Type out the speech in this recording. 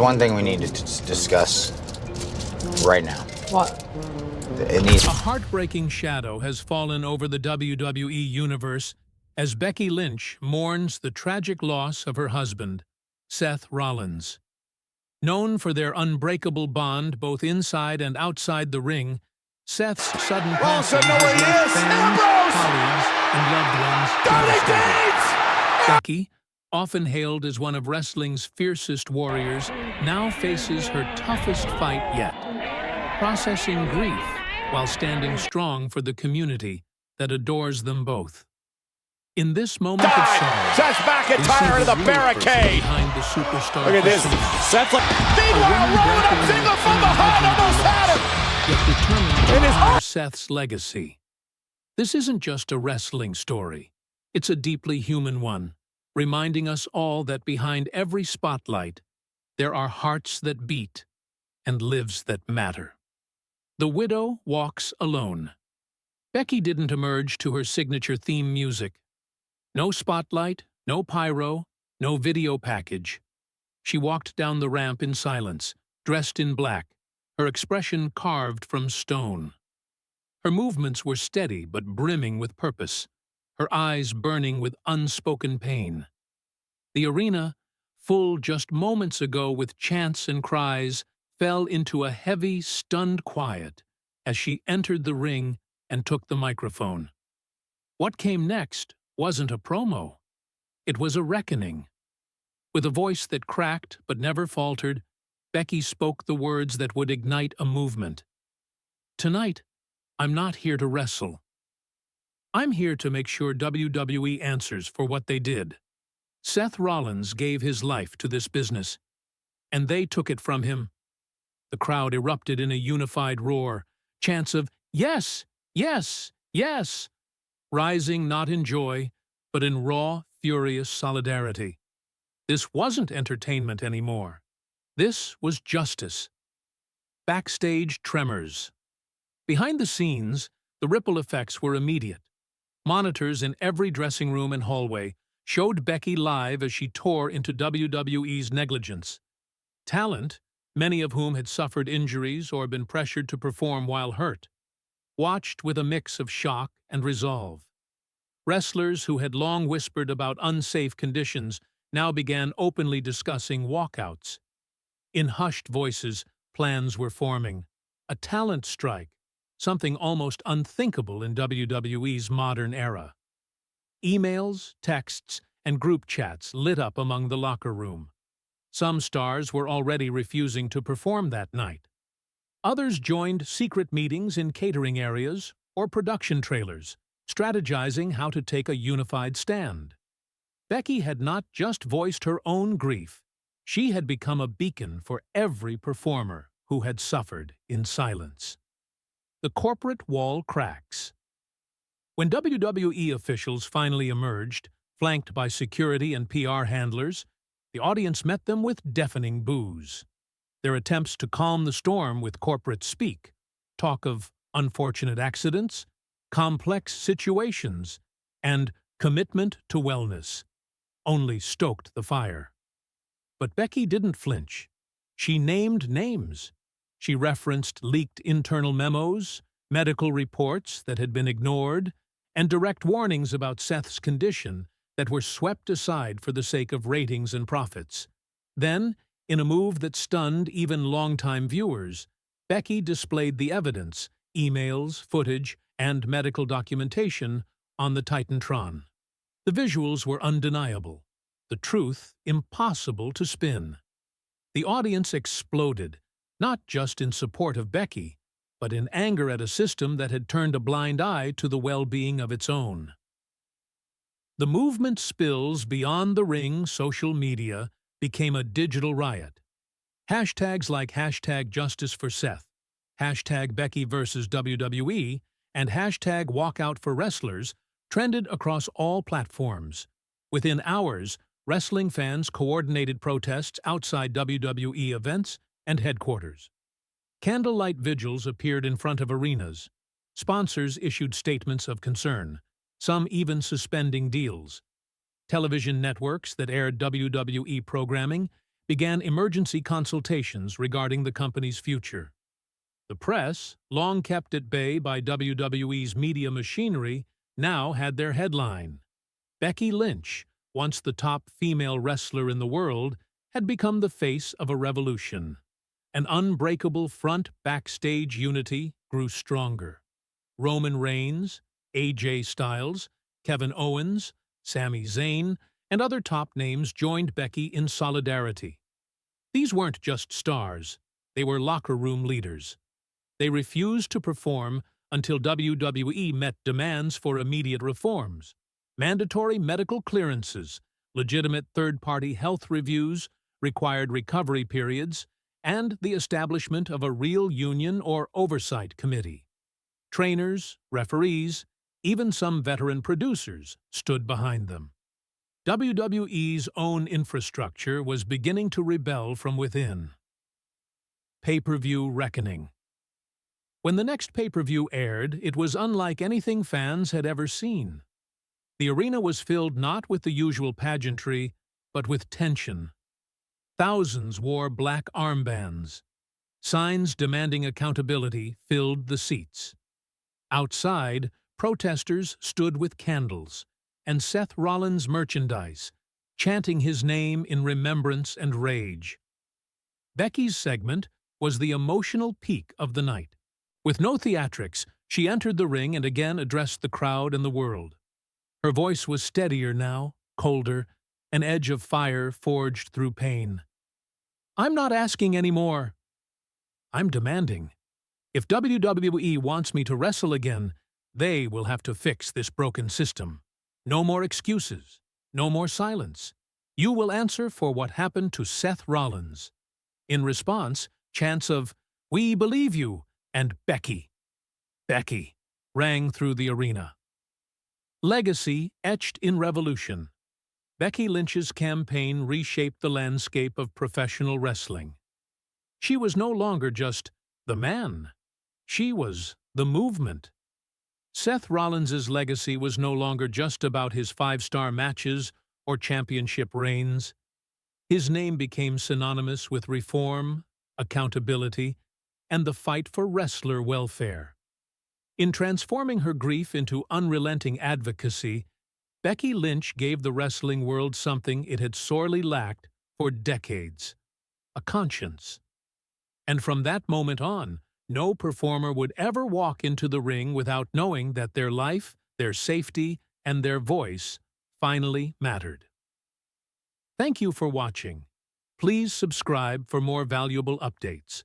One thing we need to discuss right now. What? A heartbreaking shadow has fallen over the WWE Universe as Becky Lynch mourns the tragic loss of her husband, Seth Rollins. Known for their unbreakable bond both inside and outside the ring, Seth's sudden passing has left fans, colleagues, and loved ones devastated. Becky, often hailed as one of wrestling's fiercest warriors, now faces her toughest fight yet, processing grief while standing strong for the community that adores them both. In this moment of sorrow, Seth McIntyre to the barricade. Behind the superstar. Look at this. Seth, meanwhile, rolling up single from behind, almost had him. Yet determined to honor Seth's legacy. This isn't just a wrestling story. It's a deeply human one, reminding us all that behind every spotlight, there are hearts that beat and lives that matter. The widow walks alone. Becky didn't emerge to her signature theme music. No spotlight, no pyro, no video package. She walked down the ramp in silence, dressed in black, her expression carved from stone. Her movements were steady but brimming with purpose, her eyes burning with unspoken pain. The arena, full just moments ago with chants and cries, fell into a heavy, stunned quiet as she entered the ring and took the microphone. What came next wasn't a promo. It was a reckoning. With a voice that cracked but never faltered, Becky spoke the words that would ignite a movement. Tonight, I'm not here to wrestle. I'm here to make sure WWE answers for what they did. Seth Rollins gave his life to this business, and they took it from him. The crowd erupted in a unified roar, chants of "Yes! Yes! Yes!" rising not in joy, but in raw, furious solidarity. This wasn't entertainment anymore. This was justice. Backstage tremors. Behind the scenes, the ripple effects were immediate. Monitors in every dressing room and hallway showed Becky live as she tore into WWE's negligence. Talent, many of whom had suffered injuries or been pressured to perform while hurt, watched with a mix of shock and resolve. Wrestlers who had long whispered about unsafe conditions now began openly discussing walkouts. In hushed voices, plans were forming. A talent strike, something almost unthinkable in WWE's modern era. Emails, texts, and group chats lit up among the locker room. Some stars were already refusing to perform that night. Others joined secret meetings in catering areas or production trailers, strategizing how to take a unified stand. Becky had not just voiced her own grief, she had become a beacon for every performer who had suffered in silence. The corporate wall cracks. When WWE officials finally emerged, flanked by security and PR handlers, the audience met them with deafening boos. Their attempts to calm the storm with corporate speak, talk of unfortunate accidents, complex situations, and commitment to wellness, only stoked the fire. But Becky didn't flinch. She named names. She referenced leaked internal memos, medical reports that had been ignored, and direct warnings about Seth's condition that were swept aside for the sake of ratings and profits. Then, in a move that stunned even longtime viewers, Becky displayed the evidence, emails, footage, and medical documentation on the Titantron. The visuals were undeniable, the truth impossible to spin. The audience exploded, not just in support of Becky, but in anger at a system that had turned a blind eye to the well-being of its own. The movement spills beyond the ring social media became a digital riot. Hashtags like #JusticeForSeth, #Becky vs. WWE, and #WalkoutForWrestlers trended across all platforms. Within hours, wrestling fans coordinated protests outside WWE events and headquarters. Candlelight vigils appeared in front of arenas. Sponsors issued statements of concern, some even suspending deals. Television networks that aired WWE programming began emergency consultations regarding the company's future. The press, long kept at bay by WWE's media machinery, now had their headline. Becky Lynch, once the top female wrestler in the world, had become the face of a revolution. An unbreakable front-backstage unity grew stronger. Roman Reigns, AJ Styles, Kevin Owens, Sami Zayn, and other top names joined Becky in solidarity. These weren't just stars, they were locker room leaders. They refused to perform until WWE met demands for immediate reforms, mandatory medical clearances, legitimate third-party health reviews, required recovery periods, and the establishment of a real union or oversight committee. Trainers, referees, even some veteran producers stood behind them. WWE's own infrastructure was beginning to rebel from within. Pay-per-view reckoning. When the next pay-per-view aired, it was unlike anything fans had ever seen. The arena was filled not with the usual pageantry, but with tension. Thousands wore black armbands. Signs demanding accountability filled the seats. Outside, protesters stood with candles and Seth Rollins merchandise, chanting his name in remembrance and rage. Becky's segment was the emotional peak of the night. With no theatrics, she entered the ring and again addressed the crowd and the world. Her voice was steadier now, colder, an edge of fire forged through pain. "I'm not asking any more. I'm demanding. If WWE wants me to wrestle again, they will have to fix this broken system. No more excuses. No more silence. You will answer for what happened to Seth Rollins." In response, chants of, "We believe you," and "Becky, Becky," rang through the arena. Legacy etched in revolution. Becky Lynch's campaign reshaped the landscape of professional wrestling. She was no longer just the man. She was the movement. Seth Rollins's legacy was no longer just about his five-star matches or championship reigns. His name became synonymous with reform, accountability, and the fight for wrestler welfare. In transforming her grief into unrelenting advocacy, Becky Lynch gave the wrestling world something it had sorely lacked for decades: a conscience. And from that moment on, no performer would ever walk into the ring without knowing that their life, their safety, and their voice finally mattered. Thank you for watching. Please subscribe for more valuable updates.